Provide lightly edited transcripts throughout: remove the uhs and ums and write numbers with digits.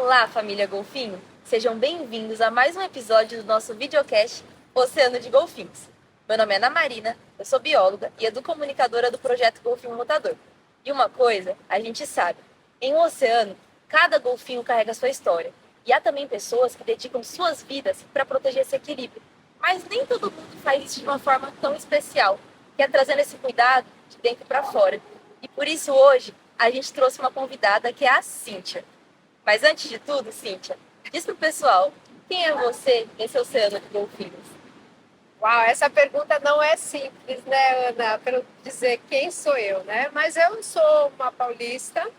Olá, família Golfinho! Sejam bem-vindos a mais um episódio do nosso videocast Oceano de Golfinhos. Meu nome é Ana Marina, eu sou bióloga e educomunicadora do projeto Golfinho Rotador. E uma coisa a gente sabe, em um oceano, cada golfinho carrega sua história. E há também pessoas que dedicam suas vidas para proteger esse equilíbrio. Mas nem todo mundo faz isso de uma forma tão especial, que é trazendo esse cuidado de dentro para fora. E por isso hoje a gente trouxe uma convidada que é a Cíntia. Mas antes de tudo, Cíntia, diz pro pessoal, quem é você nesse oceano de golfinhos? Uau, essa pergunta não é simples, né, Ana? Para eu dizer quem sou eu, né? Mas eu sou uma paulista,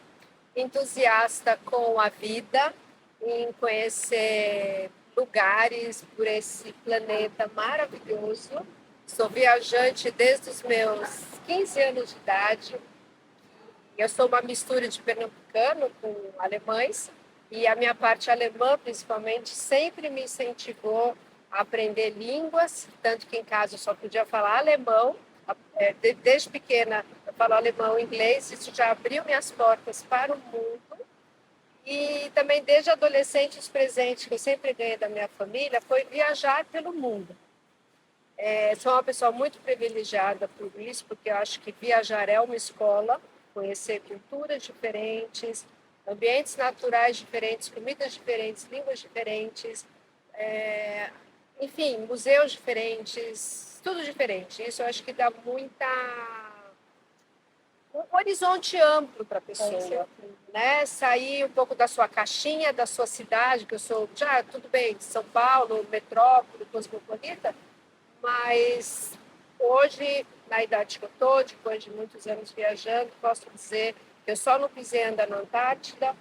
entusiasta com a vida, em conhecer lugares por esse planeta maravilhoso. Sou viajante desde os meus 15 anos de idade. Eu sou uma mistura de pernambucano com alemães e a minha parte alemã, principalmente, sempre me incentivou a aprender línguas, tanto que em casa eu só podia falar alemão. Desde pequena eu falo alemão e inglês, isso já abriu minhas portas para o mundo. E também desde adolescente os presentes que eu sempre ganhei da minha família foi viajar pelo mundo. Sou uma pessoa muito privilegiada por isso, porque eu acho que viajar é uma escola, conhecer culturas diferentes, ambientes naturais diferentes, comidas diferentes, línguas diferentes, enfim, museus diferentes, tudo diferente. Isso eu acho que dá um horizonte amplo para a pessoa, né? Sair um pouco da sua caixinha, da sua cidade, que eu sou, já tudo bem, São Paulo, metrópole, cosmopolita, mas hoje, na idade que eu estou, depois de muitos anos viajando, posso dizer que eu só não pisei ainda na Antártida,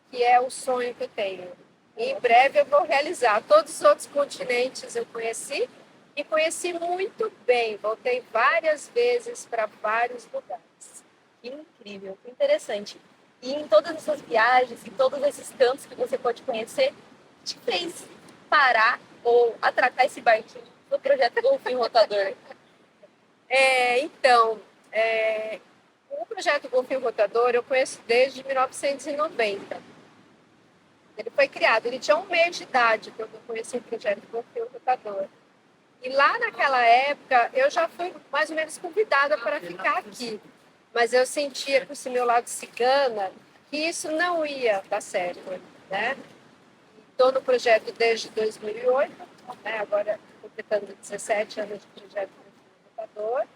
que é o sonho que eu tenho. E em breve eu vou realizar. Todos os outros continentes eu conheci e conheci muito bem. Voltei várias vezes para vários lugares. Que incrível, que interessante. E em todas essas viagens, em todos esses cantos que você pode conhecer, te fez parar ou atracar esse barquinho do projeto Golfinho Rotador? Então, o projeto Golfinho Rotador eu conheço desde 1990. Ele foi criado, ele tinha 1 mês de idade quando eu conheci o projeto Golfinho Rotador. E lá naquela época eu já fui mais ou menos convidada para ficar aqui. Mas eu sentia por esse meu lado cigana que isso não ia dar certo, né? Estou no projeto desde 2008, né? Agora completando 17 anos de projeto Computador.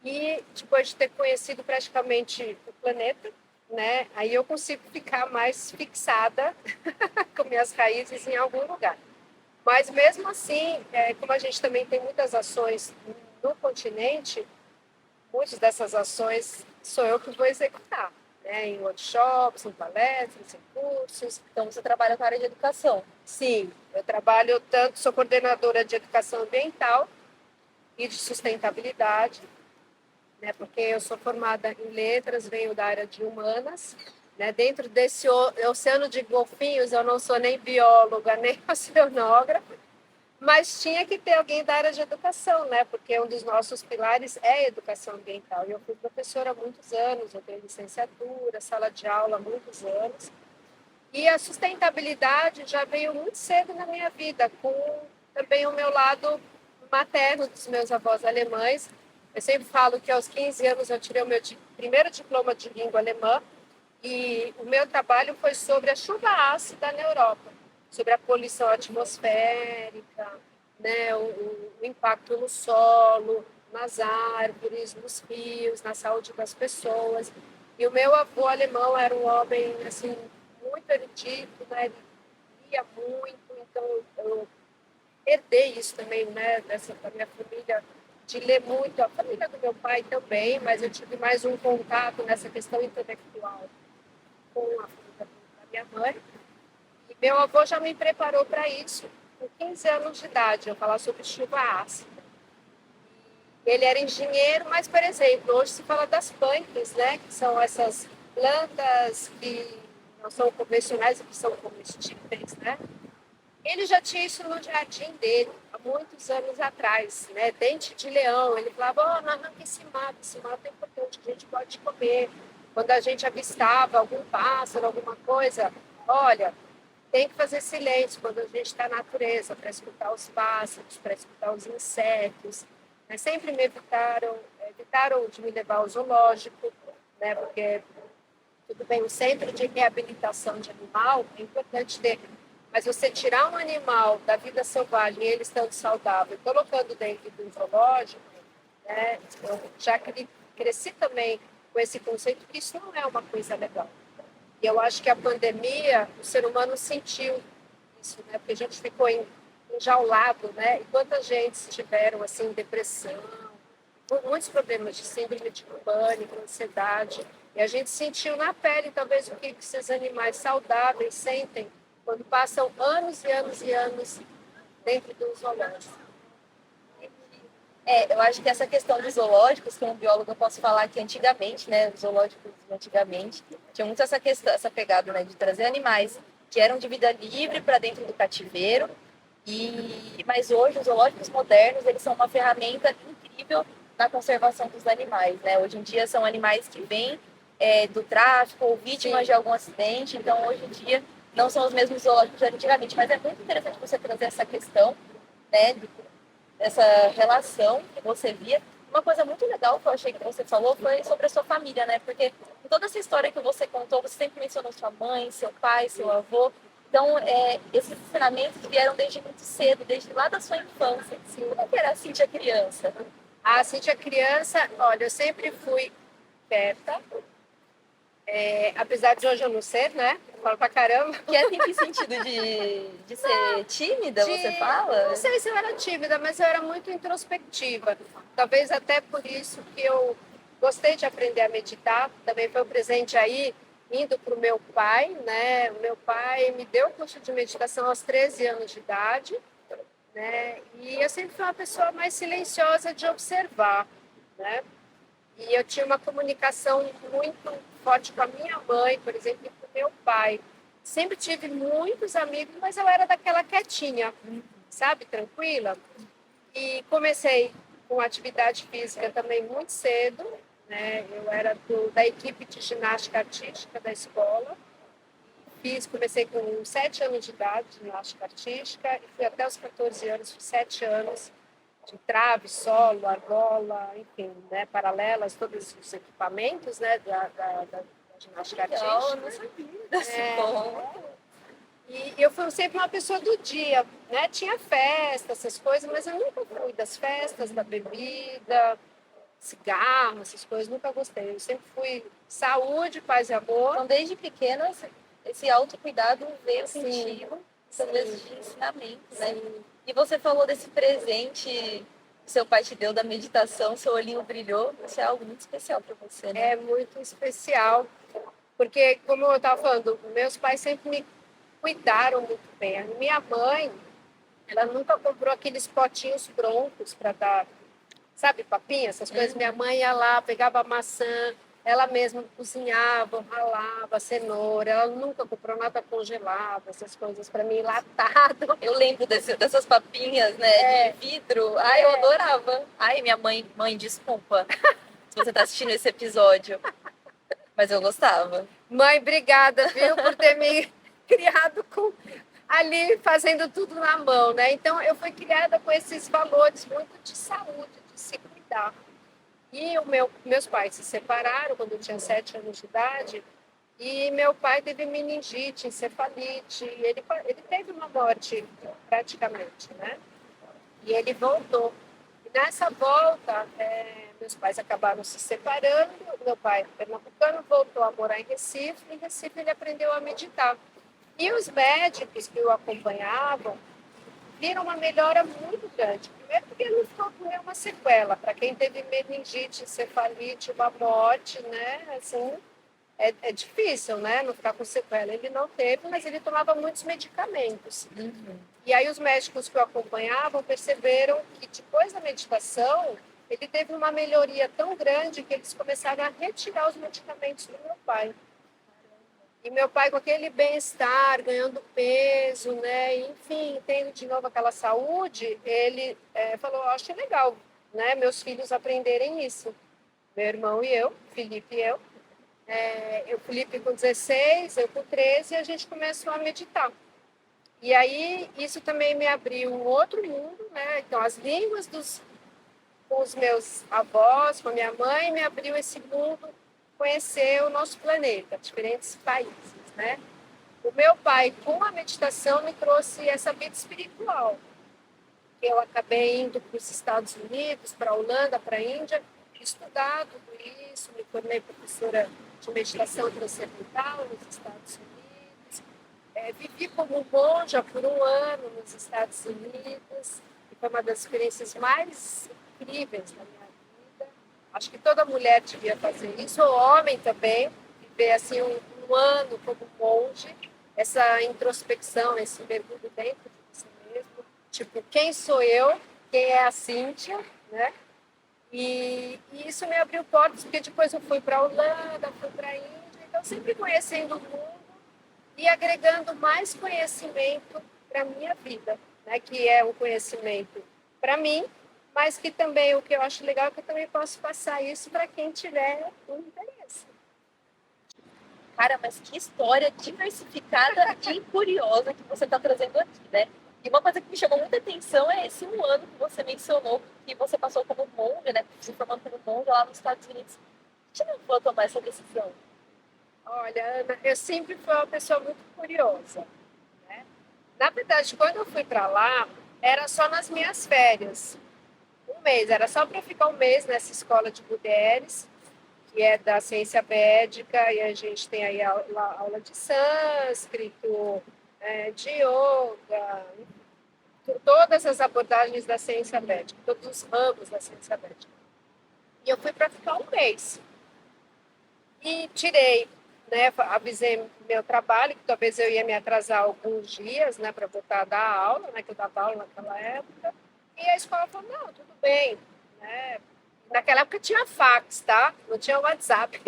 E depois de ter conhecido praticamente o planeta, né? Aí eu consigo ficar mais fixada com minhas raízes em algum lugar. Mas mesmo assim, como a gente também tem muitas ações no continente, muitas dessas ações sou eu que vou executar, né? Em workshops, em palestras, em cursos. Então você trabalha com a área de educação. Sim, eu trabalho tanto, sou coordenadora de educação ambiental e de sustentabilidade, né? Porque eu sou formada em letras, venho da área de humanas, né? Dentro desse oceano de golfinhos, eu não sou nem bióloga, nem oceanógrafa, mas tinha que ter alguém da área de educação, né? Porque um dos nossos pilares é a educação ambiental. E eu fui professora há muitos anos, eu tenho licenciatura, sala de aula há muitos anos. E a sustentabilidade já veio muito cedo na minha vida, com também o meu lado materno dos meus avós alemães. Eu sempre falo que aos 15 anos eu tirei o meu primeiro diploma de língua alemã e o meu trabalho foi sobre a chuva ácida na Europa, sobre a poluição atmosférica, né, o impacto no solo, nas árvores, nos rios, na saúde das pessoas. E o meu avô alemão era um homem assim muito erudito, né? Ele lia muito, então eu herdei isso também, né? Da minha família, de ler muito. A família do meu pai também, mas eu tive mais um contato nessa questão intelectual com a família da minha mãe. E meu avô já me preparou para isso com 15 anos de idade, eu falar sobre chuva ácida. Ele era engenheiro, mas, por exemplo, hoje se fala das punks, né? Que são essas plantas que não são convencionais e que são comestíveis, né? Ele já tinha isso no jardim dele, há muitos anos atrás, né? Dente de leão. Ele falava, não arranca esse mato é importante, a gente pode comer. Quando a gente avistava algum pássaro, alguma coisa, olha, tem que fazer silêncio quando a gente está na natureza, para escutar os pássaros, para escutar os insetos. Né? Sempre me evitaram de me levar ao zoológico, né? Porque, tudo bem, o centro de reabilitação de animal é importante ter, mas você tirar um animal da vida selvagem, ele estando saudável, colocando dentro de um zoológico, né? Eu já cresci também com esse conceito que isso não é uma coisa legal. E eu acho que a pandemia, o ser humano sentiu isso, né? Porque a gente ficou enjaulado, né? E quanta gente tiveram, assim, depressão, muitos problemas de síndrome de pânico, ansiedade. E a gente sentiu na pele, talvez, o que esses animais saudáveis sentem quando passam anos e anos e anos dentro do zoológico. Eu acho que essa questão dos zoológicos, como bióloga, eu posso falar que antigamente, né, os zoológicos antigamente, tinha muito essa questão, essa pegada, né, de trazer animais que eram de vida livre para dentro do cativeiro. Mas hoje os zoológicos modernos, eles são uma ferramenta incrível na conservação dos animais, né? Hoje em dia são animais que vêm do tráfico ou vítimas de algum acidente, então hoje em dia não são os mesmos zoológicos de antigamente, mas é muito interessante você trazer essa questão, né, essa relação que você via. Uma coisa muito legal que eu achei que você falou foi sobre a sua família, né? Porque em toda essa história que você contou, você sempre mencionou sua mãe, seu pai, seu avô. Então, esses ensinamentos vieram desde muito cedo, desde lá da sua infância. Assim, como é que era a Cíntia criança? A Cíntia criança, olha, eu sempre fui quieta, apesar de hoje eu não ser, né? Eu falo pra caramba. Quieta em que sentido? De ser tímida, você fala? Não sei se eu era tímida, mas eu era muito introspectiva. Talvez até por isso que eu gostei de aprender a meditar. Também foi um presente aí, indo para o meu pai, né? O meu pai me deu o curso de meditação aos 13 anos de idade, né? E eu sempre fui uma pessoa mais silenciosa de observar, né? E eu tinha uma comunicação muito forte com a minha mãe, por exemplo, e com o meu pai. Sempre tive muitos amigos, mas eu era daquela quietinha, sabe, tranquila. E comecei com atividade física também muito cedo, né? Eu era da equipe de ginástica artística da escola. Comecei com 7 anos de idade, ginástica artística, e fui até os 14 anos, fui 7 anos de trave, solo, argola, enfim, né, paralelas, todos os equipamentos, né, da ginástica artística. Eu não sabia desse ponto. E eu fui sempre uma pessoa do dia, né? Tinha festa, essas coisas, mas eu nunca fui das festas, da bebida, cigarro, essas coisas, nunca gostei. Eu sempre fui saúde, paz e amor. Então, desde pequena, esse autocuidado veio contigo, através de ensinamento, né? E você falou desse presente que seu pai te deu da meditação, seu olhinho brilhou. Isso é algo muito especial para você, né? É muito especial, porque, como eu estava falando, meus pais sempre me cuidaram muito bem. A minha mãe, ela nunca comprou aqueles potinhos prontos para dar, sabe, papinha, essas coisas. Minha mãe ia lá, pegava a maçã, ela mesma cozinhava, ralava cenoura, ela nunca comprou nada congelado, essas coisas para mim, enlatado. Eu lembro dessas papinhas, né, de vidro. Ai, eu adorava. Ai, minha mãe, desculpa se você tá assistindo esse episódio, mas eu gostava. Mãe, obrigada, viu, por ter me criado ali fazendo tudo na mão, né? Então eu fui criada com esses valores muito de saúde, de se cuidar. E meus pais se separaram quando eu tinha 7 anos de idade, e meu pai teve meningite, encefalite, e ele teve uma morte praticamente, né? E ele voltou. E nessa volta, meus pais acabaram se separando, meu pai, pernambucano, voltou a morar em Recife, e em Recife ele aprendeu a meditar. E os médicos que o acompanhavam viram uma melhora muito grande. Primeiro porque ele não ficou com nenhuma sequela. Para quem teve meningite, encefalite, uma morte, né? Assim, é difícil, né? Não ficar com sequela. Ele não teve, mas ele tomava muitos medicamentos. E aí os médicos que o acompanhavam perceberam que depois da meditação, ele teve uma melhoria tão grande que eles começaram a retirar os medicamentos do meu pai. E meu pai, com aquele bem-estar, ganhando peso, né? Enfim, tendo de novo aquela saúde, ele falou, acho legal, né? Meus filhos aprenderem isso. Meu irmão e eu, Felipe e eu. Eu, Felipe com 16, eu com 13, e a gente começou a meditar. E aí, isso também me abriu um outro mundo, né? Então, as línguas com os meus avós, com a minha mãe, me abriu esse mundo, conhecer o nosso planeta, diferentes países, né? O meu pai, com a meditação, me trouxe essa vida espiritual. Eu acabei indo para os Estados Unidos, para a Holanda, para a Índia, estudar tudo isso, me tornei professora de meditação transcendental nos Estados Unidos. Vivi como monja por um ano nos Estados Unidos, e foi uma das experiências mais incríveis da minha vida. Acho que toda mulher devia fazer isso, ou homem também, viver assim um ano como monge, essa introspecção, esse mergulho dentro de você mesmo, tipo, quem sou eu, quem é a Cíntia, né? E isso me abriu portas, porque depois eu fui para a Holanda, fui para a Índia, então sempre conhecendo o mundo e agregando mais conhecimento para a minha vida, né? Que é um conhecimento para mim, mas que também, o que eu acho legal é que eu também posso passar isso para quem tiver um interesse. Cara, mas que história diversificada e curiosa que você está trazendo aqui, né? E uma coisa que me chamou muita atenção é esse um ano que você mencionou, que você passou como monge, né? Se formando como monge lá nos Estados Unidos. O que te levou a tomar essa decisão? Olha, Ana, eu sempre fui uma pessoa muito curiosa, né? Na verdade, quando eu fui para lá, era só nas minhas férias. Um mês, era só para ficar um mês nessa escola de mulheres, que é da ciência védica, e a gente tem aí aula de sânscrito, de yoga, todas as abordagens da ciência védica, todos os ramos da ciência védica. E eu fui para ficar um mês. E tirei, né, avisei meu trabalho, que talvez eu ia me atrasar alguns dias, né, para voltar a dar aula, né, que eu dava aula naquela época. E a escola falou, não, tudo bem, né? Naquela época tinha fax, tá? Não tinha WhatsApp.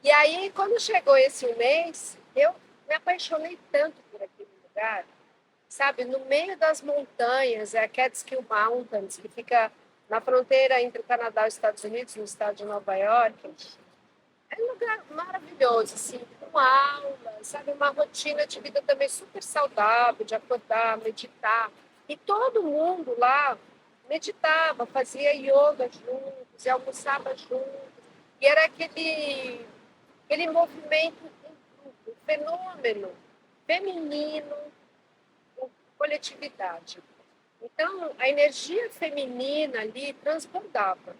E aí, quando chegou esse mês, eu me apaixonei tanto por aquele lugar, sabe? No meio das montanhas, é a Catskill Mountains, que fica na fronteira entre o Canadá e os Estados Unidos, no estado de Nova York. É um lugar maravilhoso, assim, com aula, sabe? Uma rotina de vida também super saudável, de acordar, meditar. E todo mundo lá meditava, fazia yoga juntos, e almoçava juntos. E era aquele movimento em grupo, um fenômeno feminino, com coletividade. Então, a energia feminina ali transbordava,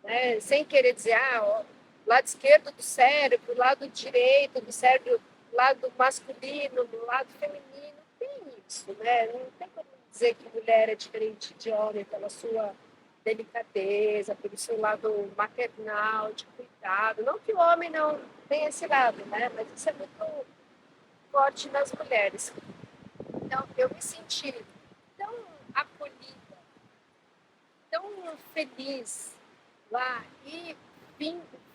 né? Sem querer dizer, ó, lado esquerdo do cérebro, lado direito do cérebro, lado masculino, do lado feminino, tem isso, né? Não tem como dizer que mulher é diferente de homem pela sua delicadeza, pelo seu lado maternal, de cuidado. Não que o homem não tenha esse lado, né? Mas isso é muito forte nas mulheres. Então, eu me senti tão acolhida, tão feliz lá e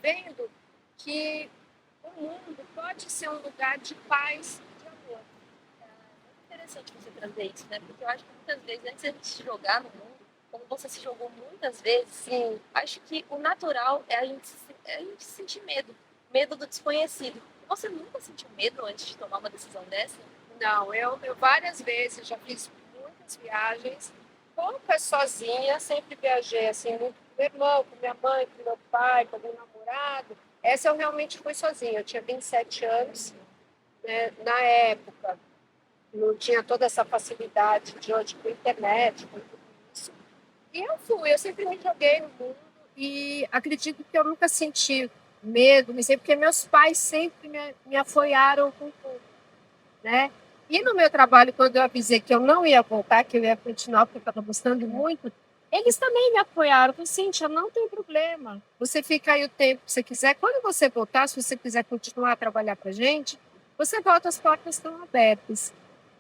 vendo que o mundo pode ser um lugar de paz, de amor. É interessante você trazer isso, né? Porque eu acho que muitas vezes, antes de a gente se jogar no mundo, como você se jogou muitas vezes, Sim. acho que o natural é a gente sentir medo. Medo do desconhecido. Você nunca sentiu medo antes de tomar uma decisão dessa? Não, eu várias vezes já fiz muitas viagens, poucas sozinha, sempre viajei assim, muito com meu irmão, com minha mãe, com meu pai, com meu namorado. Essa eu realmente fui sozinha, eu tinha 27 anos, né? Na época não tinha toda essa facilidade de hoje com a internet, com tudo isso. E eu fui, eu sempre me joguei no mundo e acredito que eu nunca senti medo, porque meus pais sempre me apoiaram com tudo, né? E no meu trabalho, quando eu avisei que eu não ia voltar, que eu ia continuar, porque eu estava gostando muito, eles também me apoiaram. Falaram, Cíntia, não tem problema. Você fica aí o tempo que você quiser. Quando você voltar, se você quiser continuar a trabalhar para a gente, você volta, as portas estão abertas.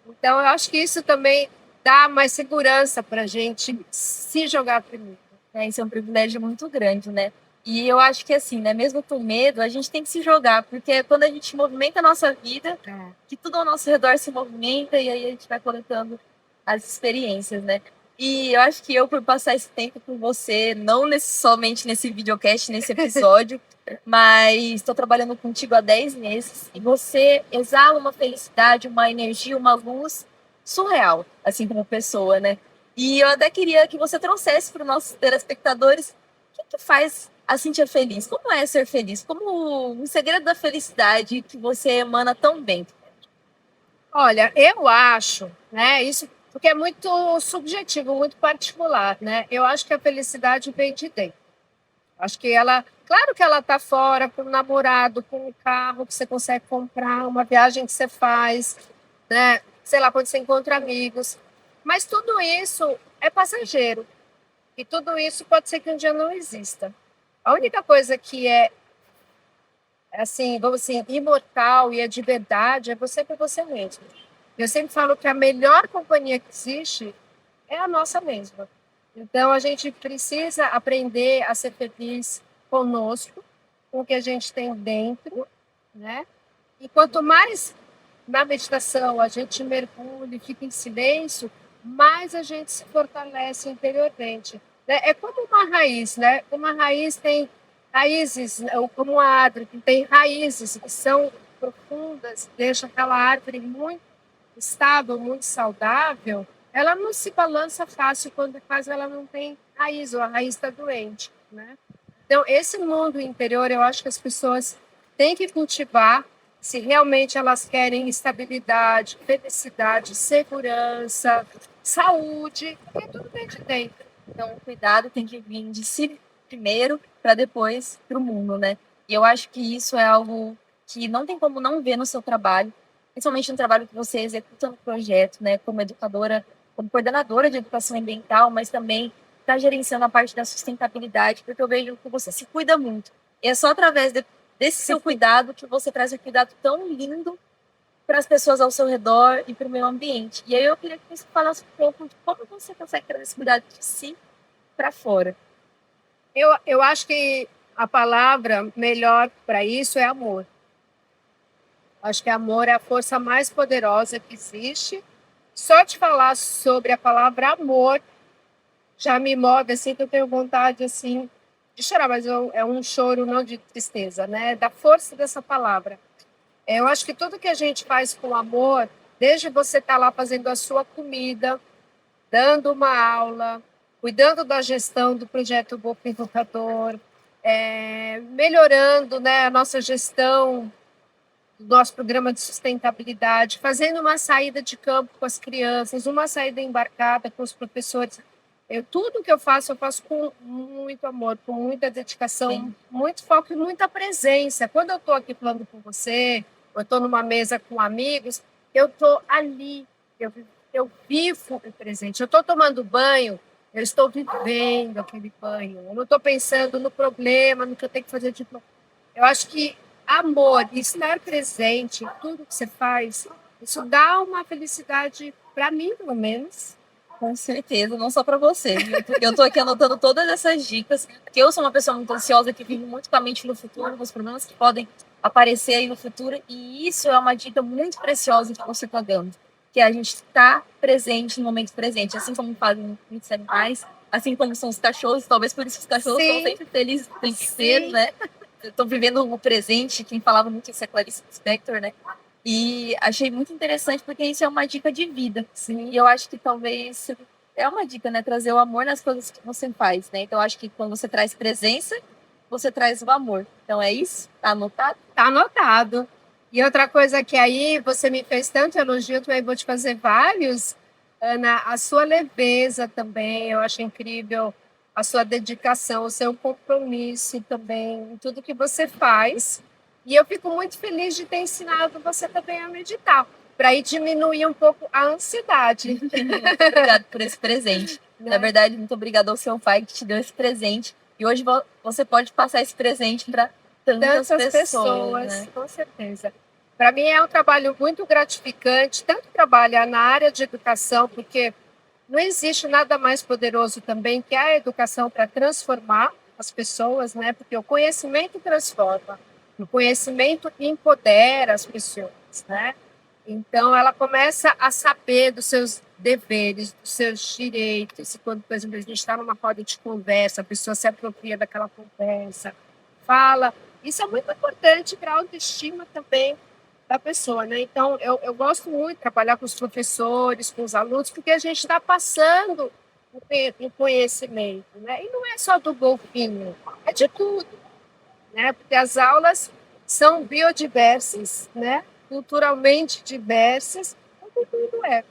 Então, eu acho que isso também dá mais segurança para a gente se jogar primeiro. Isso é um privilégio muito grande, né? E eu acho que assim, né? Mesmo com medo, a gente tem que se jogar, porque é quando a gente movimenta a nossa vida, que tudo ao nosso redor se movimenta e aí a gente vai coletando as experiências, né? E eu acho que eu, por passar esse tempo com você, não somente nesse videocast, nesse episódio, mas estou trabalhando contigo há 10 meses, e você exala uma felicidade, uma energia, uma luz surreal, assim como pessoa, né? E eu até queria que você trouxesse para os nossos telespectadores o que faz a Cíntia feliz, como é ser feliz, como um segredo da felicidade que você emana tão bem. Olha, eu acho, né, isso porque é muito subjetivo, muito particular, né? Eu acho que a felicidade vem de dentro. Acho que ela, claro que ela está fora com o namorado, com o carro que você consegue comprar, uma viagem que você faz, né? Sei lá, quando você encontra amigos. Mas tudo isso é passageiro. E tudo isso pode ser que um dia não exista. A única coisa que é, assim, vamos assim, imortal e é de verdade é você com você mesmo. Eu sempre falo que a melhor companhia que existe é a nossa mesma. Então, a gente precisa aprender a ser feliz conosco, com o que a gente tem dentro, né? E quanto mais na meditação a gente mergulha e fica em silêncio, mais a gente se fortalece interiormente. Né? É como uma raiz, né? Uma raiz tem raízes, ou como uma árvore que tem raízes que são profundas, deixa aquela árvore muito estável, muito saudável, ela não se balança fácil quando quase ela não tem raiz, ou a raiz está doente, né? Então, esse mundo interior, eu acho que as pessoas têm que cultivar se realmente elas querem estabilidade, felicidade, segurança, saúde, porque tudo vem de dentro. Então, o cuidado tem que vir de si primeiro para depois para o mundo, né? E eu acho que isso é algo que não tem como não ver no seu trabalho, principalmente no trabalho que você executa no projeto, né? Como educadora, como coordenadora de educação ambiental, mas também está gerenciando a parte da sustentabilidade, porque eu vejo que você se cuida muito. E é só através desse seu cuidado que você traz um cuidado tão lindo para as pessoas ao seu redor e para o meio ambiente. E aí eu queria que você falasse um pouco de como você consegue trazer esse cuidado de si para fora. Eu acho que a palavra melhor para isso é amor. Acho que amor é a força mais poderosa que existe. Só de falar sobre a palavra amor já me move assim que eu tenho vontade assim de chorar, mas é um choro não de tristeza, né? Da força dessa palavra. Eu acho que tudo que a gente faz com amor, desde você estar lá fazendo a sua comida, dando uma aula, cuidando da gestão do projeto Boa Pivotador, melhorando, né, a nossa gestão do nosso programa de sustentabilidade, fazendo uma saída de campo com as crianças, uma saída embarcada com os professores. Tudo que eu faço com muito amor, com muita dedicação, Sim. muito foco e muita presença. Quando eu estou aqui falando com você, eu estou numa mesa com amigos, eu estou ali, eu vivo o presente. Eu estou tomando banho, eu estou vivendo aquele banho. Eu não estou pensando no problema, no que eu tenho que fazer de novo. Eu acho que amor, estar presente em tudo que você faz, isso dá uma felicidade para mim, pelo menos. Com certeza, não só para você, viu? Porque eu tô aqui anotando todas essas dicas, porque eu sou uma pessoa muito ansiosa que vive muito com a mente no futuro, com os problemas que podem aparecer aí no futuro, e isso é uma dica muito preciosa que você está dando, que é a gente está presente no momento presente, assim como fazem muitos animais, assim como são os cachorros, talvez por isso os cachorros estão sempre felizes o tempo inteiro, né? Estão vivendo o presente, quem falava muito isso é Clarice Lispector, né? E achei muito interessante porque isso é uma dica de vida. Sim. E eu acho que talvez é uma dica, né? Trazer o amor nas coisas que você faz, né? Então eu acho que quando você traz presença, você traz o amor. Então é isso? Tá anotado? Tá anotado. E outra coisa que aí você me fez tanto elogio, eu também vou te fazer vários. Ana, a sua leveza também, eu acho incrível a sua dedicação, o seu compromisso também, em tudo que você faz. E eu fico muito feliz de ter ensinado você também a meditar, para ir diminuir um pouco a ansiedade. Muito obrigada por esse presente. Na verdade, muito obrigada ao seu pai que te deu esse presente. E hoje você pode passar esse presente para tantas pessoas, né? Com certeza. Para mim é um trabalho muito gratificante, tanto trabalhar na área de educação, porque não existe nada mais poderoso também que a educação para transformar as pessoas, né? Porque o conhecimento transforma, o conhecimento empodera as pessoas, né? Então ela começa a saber dos seus deveres, dos seus direitos. E quando, por exemplo, a gente está numa roda de conversa, a pessoa se apropria daquela conversa, fala. Isso é muito importante para a autoestima também da pessoa, né? Então, eu gosto muito de trabalhar com os professores, com os alunos, porque a gente está passando o conhecimento, né? E não é só do golfinho, é de tudo, né? Porque as aulas são biodiversas, né? Culturalmente diversas, como tudo é.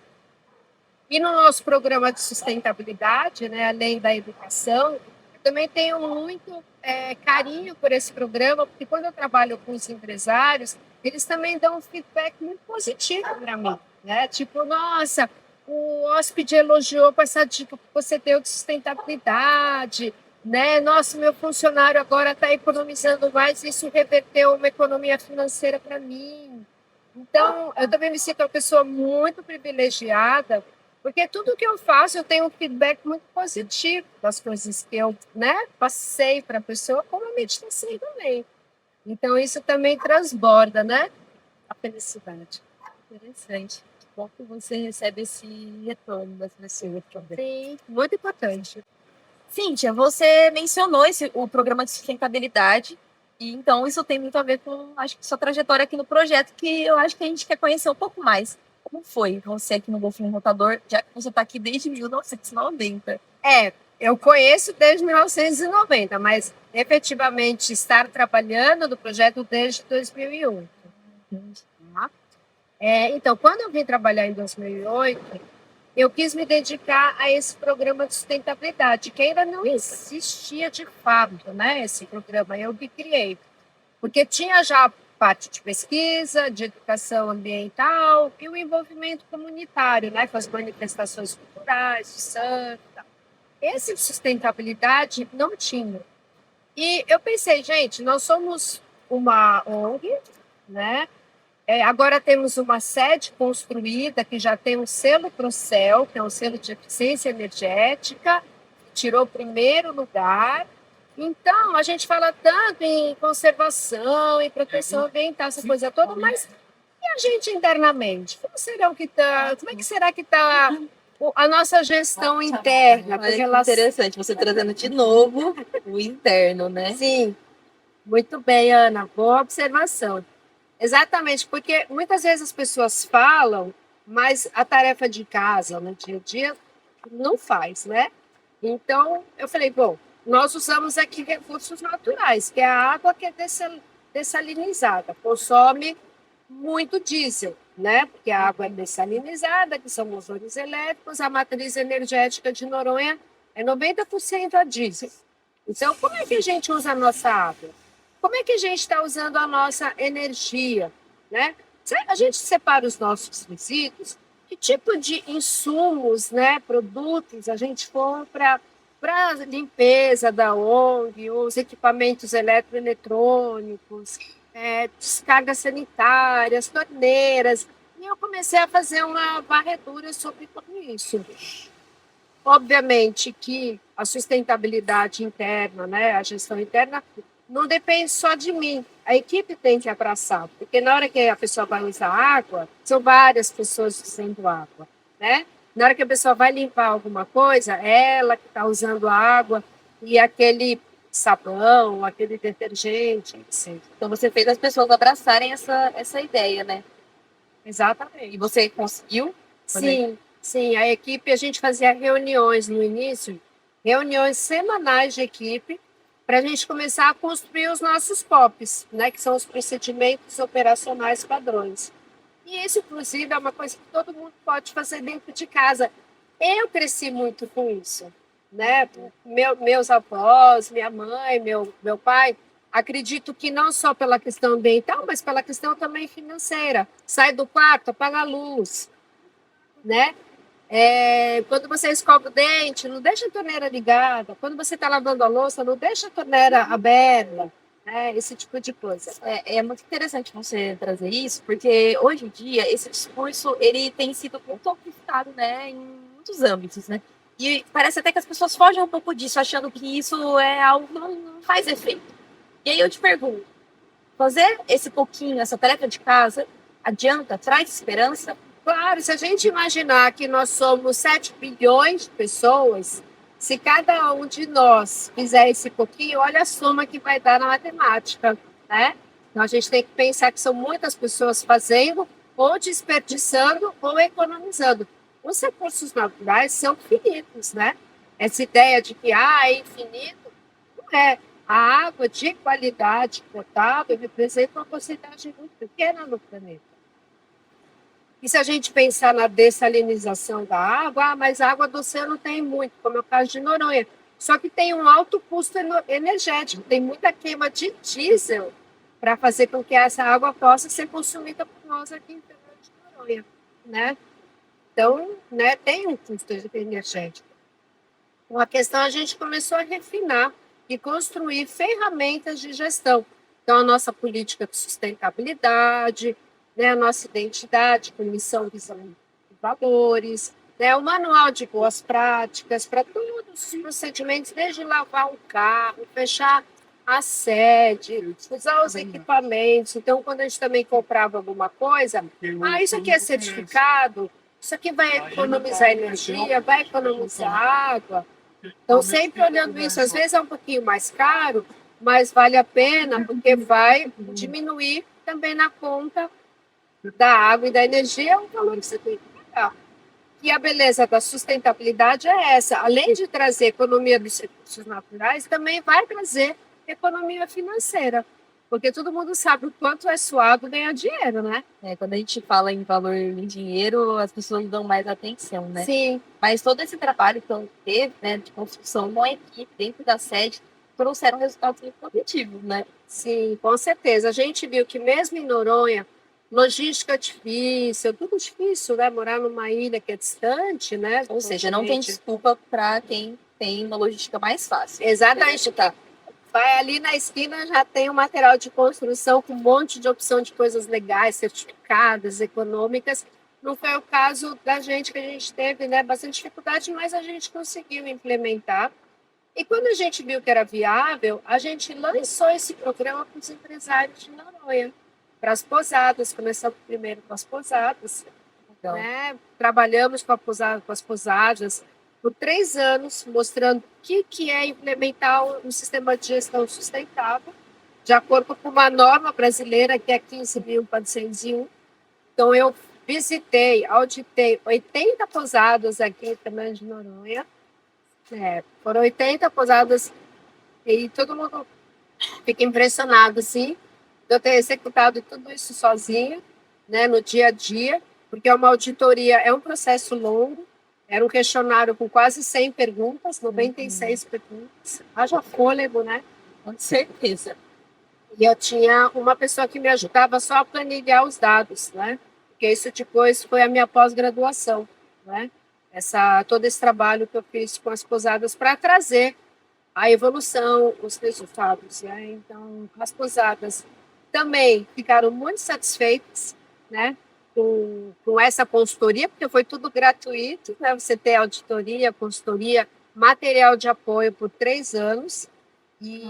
E no nosso programa de sustentabilidade, né, além da educação, eu também tenho muito carinho por esse programa, porque quando eu trabalho com os empresários, eles também dão um feedback muito positivo para mim. Né? Tipo, nossa, o hóspede elogiou com essa dica que você deu de sustentabilidade, né? Nossa, meu funcionário agora está economizando mais, isso reverteu uma economia financeira para mim. Então, eu também me sinto uma pessoa muito privilegiada, porque tudo que eu faço, eu tenho um feedback muito positivo das coisas que eu, né, passei para a pessoa, como a meditação também. Então, isso também transborda, né, a felicidade. Interessante. Que bom que você recebe esse retorno das pessoas também. Sim, muito importante. Cíntia, você mencionou o programa de sustentabilidade, e então isso tem muito a ver com, acho que, sua trajetória aqui no projeto, que eu acho que a gente quer conhecer um pouco mais. Como foi você aqui no Golfinho Rotador, já que você está aqui desde 1990? Eu conheço desde 1990, mas efetivamente estar trabalhando no projeto desde 2001. Tá? Então, quando eu vim trabalhar em 2008, eu quis me dedicar a esse programa de sustentabilidade, que ainda não existia de fato, né? Esse programa eu que criei, porque tinha já a parte de pesquisa, de educação ambiental e o envolvimento comunitário, né? Com as manifestações culturais, de surf, tal. Esse de sustentabilidade não tinha. E eu pensei, gente, nós somos uma ONG, né? Agora temos uma sede construída que já tem um selo Procel, que é um selo de eficiência energética, tirou o primeiro lugar. Então, a gente fala tanto em conservação, em proteção ambiental, essa coisa toda, mas e a gente internamente? Como é que será que está a nossa gestão interna? Olha que interessante, você trazendo de novo o interno, né? Sim, muito bem, Ana, boa observação. Exatamente, porque muitas vezes as pessoas falam, mas a tarefa de casa, no dia a dia, não faz, né? Então, eu falei, bom, nós usamos aqui recursos naturais, que é a água que é dessalinizada, consome muito diesel, né? Porque a água é dessalinizada, que são motores elétricos, a matriz energética de Noronha é 90% a diesel. Então, como é que a gente usa a nossa água? Como é que a gente está usando a nossa energia, né? A gente separa os nossos resíduos, que tipo de insumos, né, produtos a gente compra para limpeza da ONG, os equipamentos eletroeletrônicos, descargas sanitárias, torneiras. E eu comecei a fazer uma varredura sobre tudo isso. Obviamente que a sustentabilidade interna, né, a gestão interna, não depende só de mim. A equipe tem que abraçar, porque na hora que a pessoa vai usar água, são várias pessoas usando água, né? Na hora que a pessoa vai limpar alguma coisa, ela que está usando água e aquele sabão, aquele detergente, etc. Então você fez as pessoas abraçarem essa ideia, né? Exatamente. E você conseguiu? Sim, a equipe, a gente fazia reuniões no início, reuniões semanais de equipe, para a gente começar a construir os nossos POPs, né, que são os procedimentos operacionais padrões. E isso, inclusive, é uma coisa que todo mundo pode fazer dentro de casa. Eu cresci muito com isso, né? Meus avós, minha mãe, meu pai, acredito que não só pela questão ambiental, mas pela questão também financeira. Sai do quarto, apaga a luz, né? Quando você escova o dente, não deixa a torneira ligada. Quando você está lavando a louça, não deixa a torneira aberta. Esse tipo de coisa. É muito interessante você trazer isso, porque hoje em dia esse discurso ele tem sido muito amplificado, né, em muitos âmbitos, né? E parece até que as pessoas fogem um pouco disso, achando que isso é algo que não faz efeito. E aí eu te pergunto, fazer esse pouquinho, essa tarefa de casa, adianta, traz esperança? Claro, se a gente imaginar que nós somos 7 bilhões de pessoas, se cada um de nós fizer esse pouquinho, olha a soma que vai dar na matemática, né? Então a gente tem que pensar que são muitas pessoas fazendo, ou desperdiçando, ou economizando. Os recursos naturais são finitos, né? Essa ideia de que é infinito, não é. A água de qualidade potável representa uma porcentagem muito pequena no planeta. E se a gente pensar na dessalinização da água, mas a água do oceano tem muito, como é o caso de Noronha. Só que tem um alto custo energético, tem muita queima de diesel para fazer com que essa água possa ser consumida por nós aqui em Fernando de Noronha, né? Então, né, tem um custo energético. Com a questão, a gente começou a refinar e construir ferramentas de gestão. Então, a nossa política de sustentabilidade, né, a nossa identidade com missão, visão e valores, né, o manual de boas práticas para todos os procedimentos, desde lavar um carro, fechar a sede, usar os equipamentos. Então, quando a gente também comprava alguma coisa, isso aqui é certificado, isso aqui vai economizar energia, vai economizar água. Então, sempre olhando isso, às vezes é um pouquinho mais caro, mas vale a pena, porque vai diminuir também na conta da água e da energia, o valor que você tem que pagar. E a beleza da sustentabilidade é essa. Além de trazer economia dos recursos naturais, também vai trazer economia financeira. Porque todo mundo sabe o quanto é suado ganhar dinheiro, né? Quando a gente fala em valor em dinheiro, as pessoas dão mais atenção, né? Sim. Mas todo esse trabalho que teve, né, de construção com a equipe dentro da sede, trouxeram resultados muito positivos, né? Sim, com certeza. A gente viu que mesmo em Noronha, logística difícil, tudo difícil, né? Morar numa ilha que é distante, né? Ou seja, não tem desculpa para quem tem uma logística mais fácil. Exatamente. Tá. Vai ali na esquina, já tem um material de construção com um monte de opção de coisas legais, certificadas, econômicas. Não foi o caso da gente, que a gente teve, né, bastante dificuldade, mas a gente conseguiu implementar. E quando a gente viu que era viável, a gente lançou esse programa para os empresários de Noronha, para as pousadas. Começamos primeiro com as pousadas, Então, né? Trabalhamos com as pousadas por 3 anos, mostrando o que é implementar um sistema de gestão sustentável, de acordo com uma norma brasileira, que é 15.401. Então, eu visitei, auditei 80 pousadas aqui em Fernando de Noronha. Foram 80 pousadas e todo mundo fica impressionado, assim, de eu ter executado tudo isso sozinha, né, no dia a dia, porque é uma auditoria, é um processo longo. Era um questionário com quase 100 perguntas, 96 perguntas. Haja fôlego, né? com certeza. E eu tinha uma pessoa que me ajudava só a planilhar os dados, né? Porque isso depois foi a minha pós-graduação, né? Todo esse trabalho que eu fiz com as pousadas para trazer a evolução, os resultados, né? Então, as pousadas também ficaram muito satisfeitas, né? Com essa consultoria, porque foi tudo gratuito, né? Você tem auditoria, consultoria, material de apoio por 3 anos. E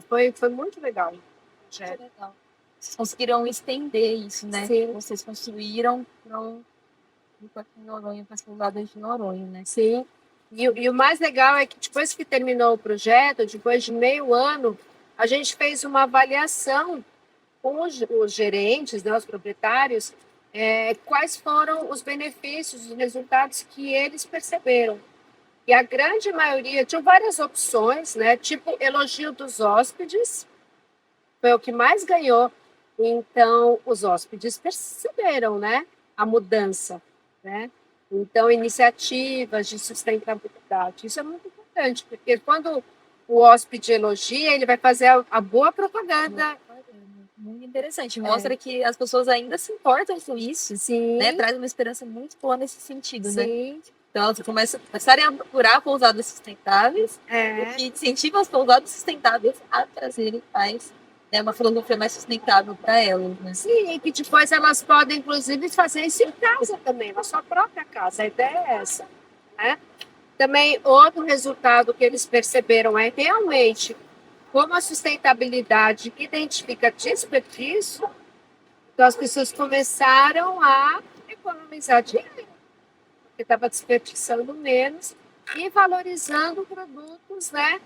foi muito legal. Muito legal. Vocês conseguiram estender isso, né? Sim. Vocês construíram para Noronha, para as pousadas de Noronha, né? Sim. E o mais legal é que depois que terminou o projeto, depois de meio ano, a gente fez uma avaliação com os gerentes, né, os proprietários, quais foram os benefícios, os resultados que eles perceberam. E a grande maioria tinha várias opções, né? Tipo elogio dos hóspedes, foi o que mais ganhou. Então, os hóspedes perceberam, né, a mudança, né? Então, iniciativas de sustentabilidade. Isso é muito importante, porque quando o hóspede elogia, ele vai fazer a boa propaganda. Muito interessante. Mostra que as pessoas ainda se importam com isso. Sim. Né? Traz uma esperança muito boa nesse sentido, né? Sim. Então, elas começarem a procurar pousadas sustentáveis, o que incentiva as pousadas sustentáveis a trazerem mais, né, uma filosofia mais sustentável para elas, né? Sim, e que depois elas podem, inclusive, fazer isso em casa também, na sua própria casa. A ideia é essa, né? Também, outro resultado que eles perceberam é realmente como a sustentabilidade identifica desperdício. Então, as pessoas começaram a economizar dinheiro, porque estava desperdiçando menos e valorizando produtos, né,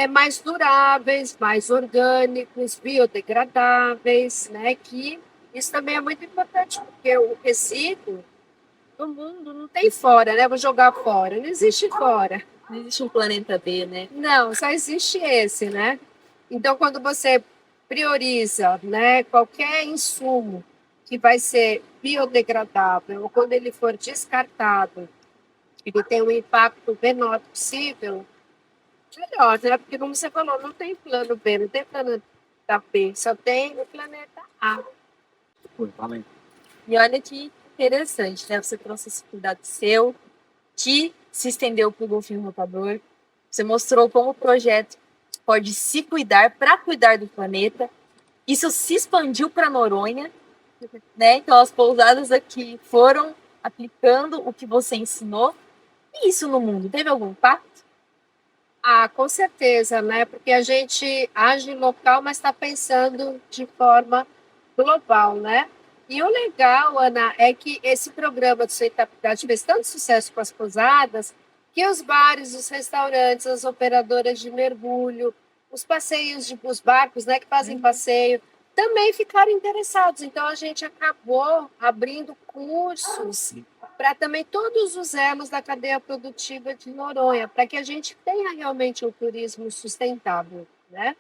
mais duráveis, mais orgânicos, biodegradáveis, né, que isso também é muito importante, porque o resíduo no mundo não tem fora, né? Vou jogar fora, não existe fora. Não existe um planeta B, né? Não, só existe esse, né? Então, quando você prioriza, né, qualquer insumo que vai ser biodegradável, ou quando ele for descartado, ele tem um impacto menor possível, melhor, né? Porque, como você falou, não tem plano B, não tem planeta B, só tem o planeta A. E olha que interessante, né? Você trouxe esse cuidado seu, que se estendeu para o golfinho rotador. Você mostrou como o projeto pode se cuidar para cuidar do planeta. Isso se expandiu para Noronha, né? Então as pousadas aqui foram aplicando o que você ensinou. E isso no mundo teve algum impacto? Ah, com certeza, né? Porque a gente age local, mas está pensando de forma global, né? E o legal, Ana, é que esse programa de sustentabilidade fez tanto sucesso com as pousadas que os bares, os restaurantes, as operadoras de mergulho, os passeios, os barcos, né, que fazem passeio, também ficaram interessados. Então a gente acabou abrindo cursos para também todos os elos da cadeia produtiva de Noronha, para que a gente tenha realmente um turismo sustentável, né?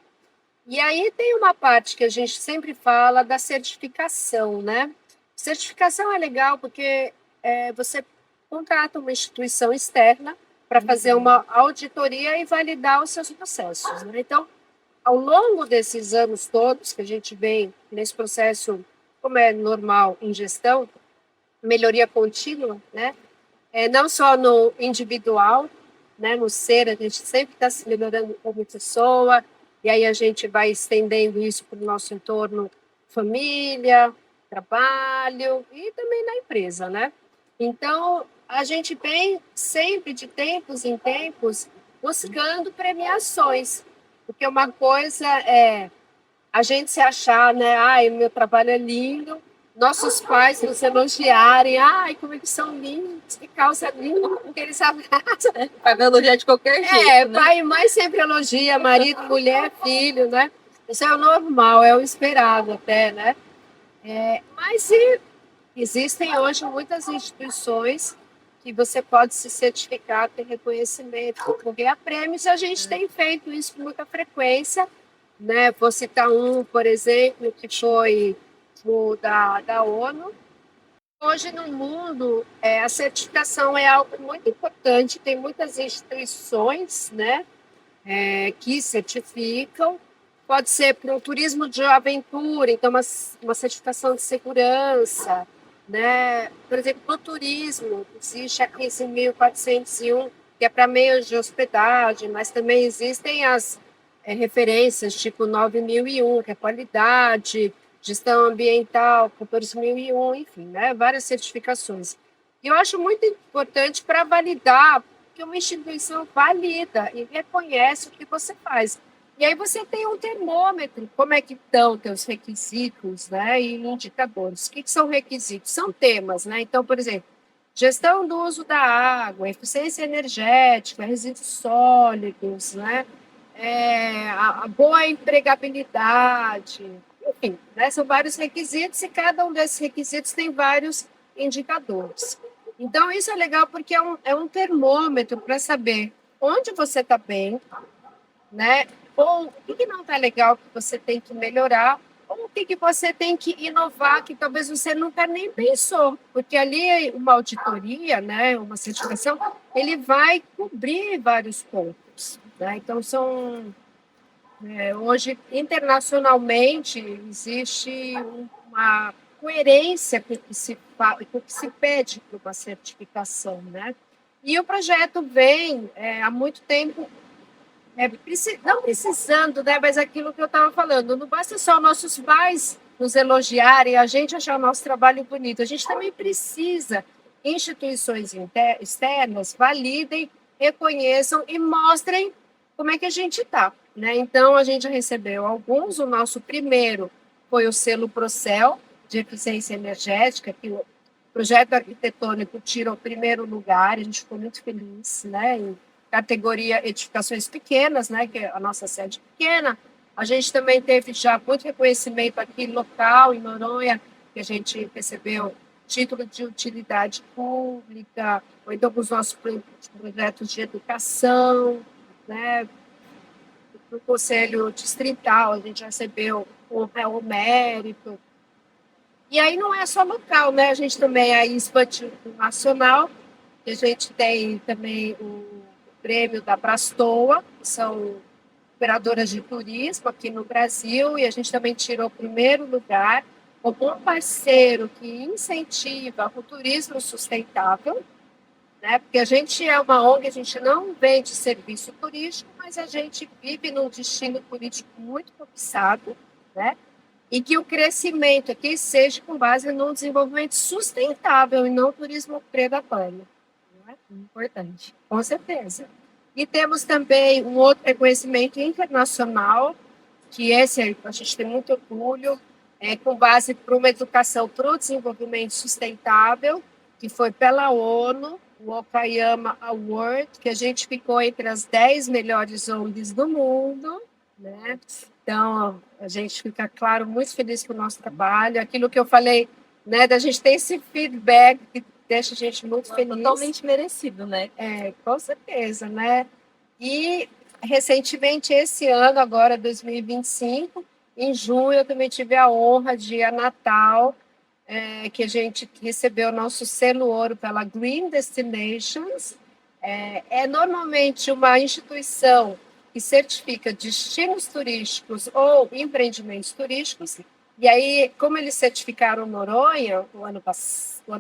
E aí tem uma parte que a gente sempre fala da certificação, né? Certificação é legal porque você contrata uma instituição externa para fazer uma auditoria e validar os seus processos, né? Então, ao longo desses anos todos que a gente vem nesse processo, como é normal em gestão, melhoria contínua, né? Não só no individual, né? No ser, a gente sempre está se melhorando como pessoa, e aí a gente vai estendendo isso para o nosso entorno, família, trabalho e também na empresa, né? Então, a gente vem sempre, de tempos em tempos, buscando premiações, porque uma coisa é a gente se achar, né? Ai, meu trabalho é lindo. Nossos pais nos elogiarem. Ai, como eles são lindos, que calça linda, porque eles abraçam. Vai me elogiar de qualquer jeito, né? Pai e mãe sempre elogia, marido, mulher, filho, né? Isso é o normal, é o esperado até, né? Mas existem hoje muitas instituições que você pode se certificar, ter reconhecimento, ganhar prêmios, e a gente tem feito isso com muita frequência, né? Vou citar um, por exemplo, que foi o da ONU. Hoje no mundo, a certificação é algo muito importante, tem muitas instituições, né, que certificam. Pode ser para o turismo de aventura, então uma certificação de segurança, né? Por exemplo, no turismo, existe a 15.401, que é para meios de hospedagem, mas também existem as referências, tipo 9.001, que é qualidade, gestão ambiental, 14.001, enfim, né? Várias certificações. E eu acho muito importante para validar, que uma instituição valida e reconhece o que você faz. E aí você tem um termômetro, como é que estão teus requisitos, né, e indicadores. O que são requisitos? São temas, né? Então, por exemplo, gestão do uso da água, eficiência energética, resíduos sólidos, né? A boa empregabilidade, enfim, né? São vários requisitos e cada um desses requisitos tem vários indicadores. Então, isso é legal porque é um termômetro para saber onde você está bem, né? Ou o que não está legal que você tem que melhorar, ou o que você tem que inovar que talvez você nunca nem pensou, porque ali uma auditoria, né, uma certificação, ele vai cobrir vários pontos, né? Então hoje internacionalmente existe uma coerência com o que se fala, com o que se pede para uma certificação, né? E o projeto vem há muito tempo não precisando, né? Mas aquilo que eu estava falando, não basta só nossos pais nos elogiarem, a gente achar o nosso trabalho bonito, a gente também precisa instituições externas validem, reconheçam e mostrem como é que a gente está, né? Então a gente já recebeu alguns, o nosso primeiro foi o selo Procel de eficiência energética, que projeto arquitetônico tirou o primeiro lugar, a gente ficou muito feliz, né? Em categoria edificações pequenas, né? Que a nossa sede é pequena. A gente também teve já muito reconhecimento aqui local, em Noronha, que a gente recebeu título de utilidade pública, ou então com os nossos projetos de educação, né? No Conselho Distrital, a gente recebeu o mérito. E aí não é só local, né? A gente também aí expandiu o nacional, a gente tem também o prêmio da Brastoa, que são operadoras de turismo aqui no Brasil, e a gente também tirou o primeiro lugar como um parceiro que incentiva o turismo sustentável, né? Porque a gente é uma ONG, a gente não vende serviço turístico, mas a gente vive num destino turístico muito cobiçado, né? E que o crescimento aqui seja com base no desenvolvimento sustentável e não turismo predatório. Não é? Importante. Com certeza. E temos também um outro reconhecimento internacional, que esse a gente tem muito orgulho, com base para uma educação para o desenvolvimento sustentável, que foi pela ONU, o Okayama Award, que a gente ficou entre as 10 melhores ONGs do mundo, né? Então, a gente fica, claro, muito feliz com o nosso trabalho. Aquilo que eu falei, né, da gente ter esse feedback que deixa a gente muito feliz. Totalmente merecido, né? Com certeza, né? E recentemente, esse ano, agora 2025, em junho, eu também tive a honra de ir a Natal, que a gente recebeu o nosso selo ouro pela Green Destinations. É normalmente uma instituição que certifica destinos turísticos ou empreendimentos turísticos. E aí, como eles certificaram Noronha o ano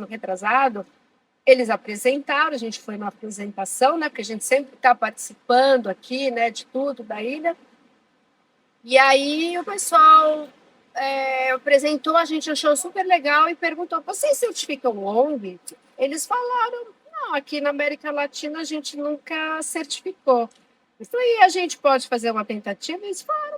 retrasado, eles apresentaram, a gente foi numa apresentação, né? Porque a gente sempre está participando aqui, né? De tudo da ilha. E aí o pessoal apresentou, a gente achou super legal e perguntou: vocês certificam ONG? Eles falaram: não, aqui na América Latina a gente nunca certificou. Eu falei: e a gente pode fazer uma tentativa? Eles falaram: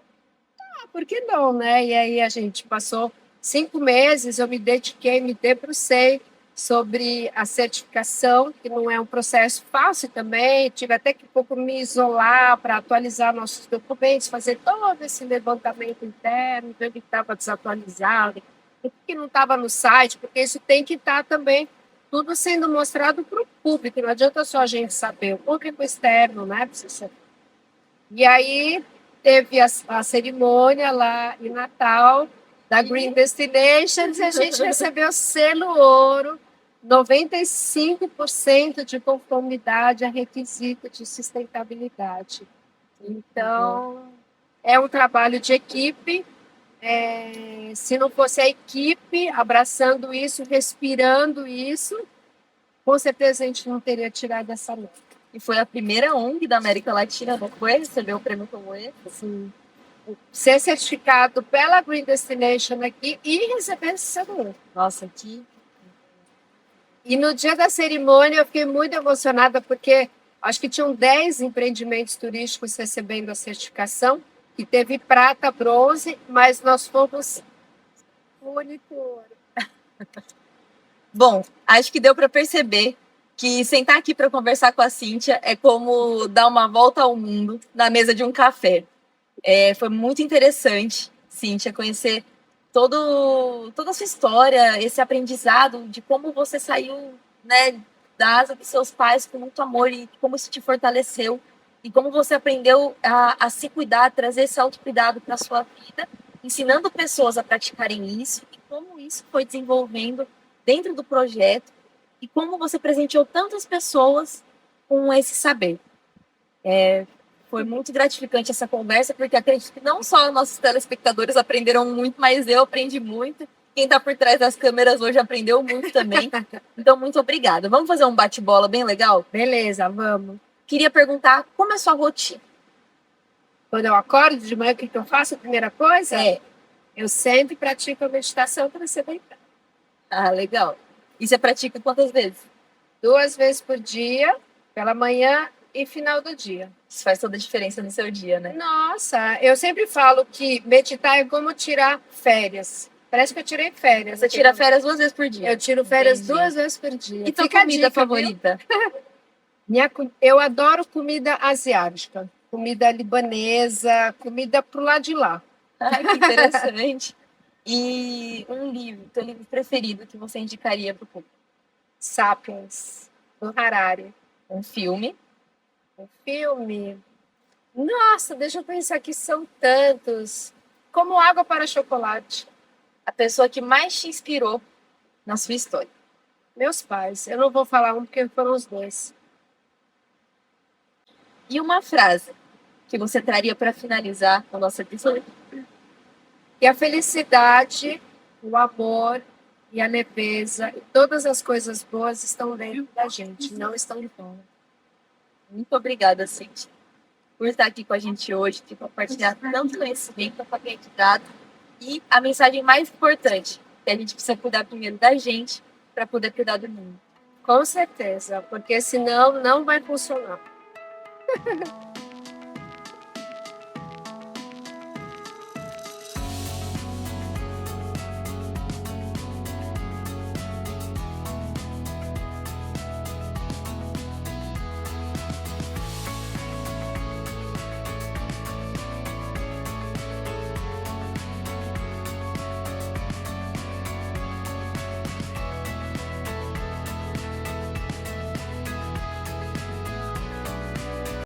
por que não, né? E aí a gente passou 5 meses, eu me dediquei, me debrucei sobre a certificação, que não é um processo fácil também, tive até que um pouco me isolar para atualizar nossos documentos, fazer todo esse levantamento interno, ver o que estava desatualizado, o que não estava no site, porque isso tem que estar também tudo sendo mostrado para o público, não adianta só a gente saber, o público externo, né? Precisa. E aí teve a cerimônia lá em Natal, da Green Destinations, e a gente recebeu selo ouro, 95% de conformidade a requisito de sustentabilidade. Então, é um trabalho de equipe. Se não fosse a equipe abraçando isso, respirando isso, com certeza a gente não teria tirado essa nota. E foi a primeira ONG da América Latina, não foi? Recebeu o prêmio como esse? Sim. Ser certificado pela Green Destination aqui e receber esse selo. Nossa, aqui. E no dia da cerimônia eu fiquei muito emocionada porque acho que tinham 10 empreendimentos turísticos recebendo a certificação, que teve prata, bronze, mas nós fomos o único ouro. Bom, acho que deu para perceber que sentar aqui para conversar com a Cíntia é como dar uma volta ao mundo na mesa de um café. Foi muito interessante, Cíntia, conhecer toda a sua história, esse aprendizado de como você saiu, né, da asa dos seus pais com muito amor e como isso te fortaleceu e como você aprendeu a se cuidar, a trazer esse autocuidado para a sua vida, ensinando pessoas a praticarem isso e como isso foi desenvolvendo dentro do projeto e como você presenteou tantas pessoas com esse saber. Foi muito gratificante essa conversa, porque acredito que não só nossos telespectadores aprenderam muito, mas eu aprendi muito. Quem está por trás das câmeras hoje aprendeu muito também. Então, muito obrigada. Vamos fazer um bate-bola bem legal? Beleza, vamos. Queria perguntar como é a sua rotina? Quando eu acordo de manhã, o que eu faço? A primeira coisa? Eu sempre pratico a meditação para ser deitar. Ah, legal. E você pratica quantas vezes? 2 vezes por dia, pela manhã e final do dia. Isso faz toda a diferença no seu dia, né? Nossa, eu sempre falo que meditar é como tirar férias. Parece que eu tirei férias. Você tira férias 2 vezes por dia. Eu tiro férias Entendi. 2 vezes por dia. E tua Fica a comida dica, favorita? Eu adoro comida asiática, comida libanesa, comida pro lado de lá. Ai, que interessante. E um livro, teu livro preferido que você indicaria para o público? Sapiens, do Harari. Um filme? Um filme. Nossa, deixa eu pensar aqui, são tantos. Como Água para Chocolate. A pessoa que mais te inspirou na sua história? Meus pais. Eu não vou falar um porque foram os dois. E uma frase que você traria para finalizar o nosso episódio? E a felicidade, o amor e a leveza e todas as coisas boas estão dentro da gente, não estão fora. Muito obrigada, Cintia, por estar aqui com a gente hoje, por compartilhar tanto conhecimento, aprendizado e a mensagem mais importante, que a gente precisa cuidar primeiro da gente para poder cuidar do mundo. Com certeza, porque senão não vai funcionar.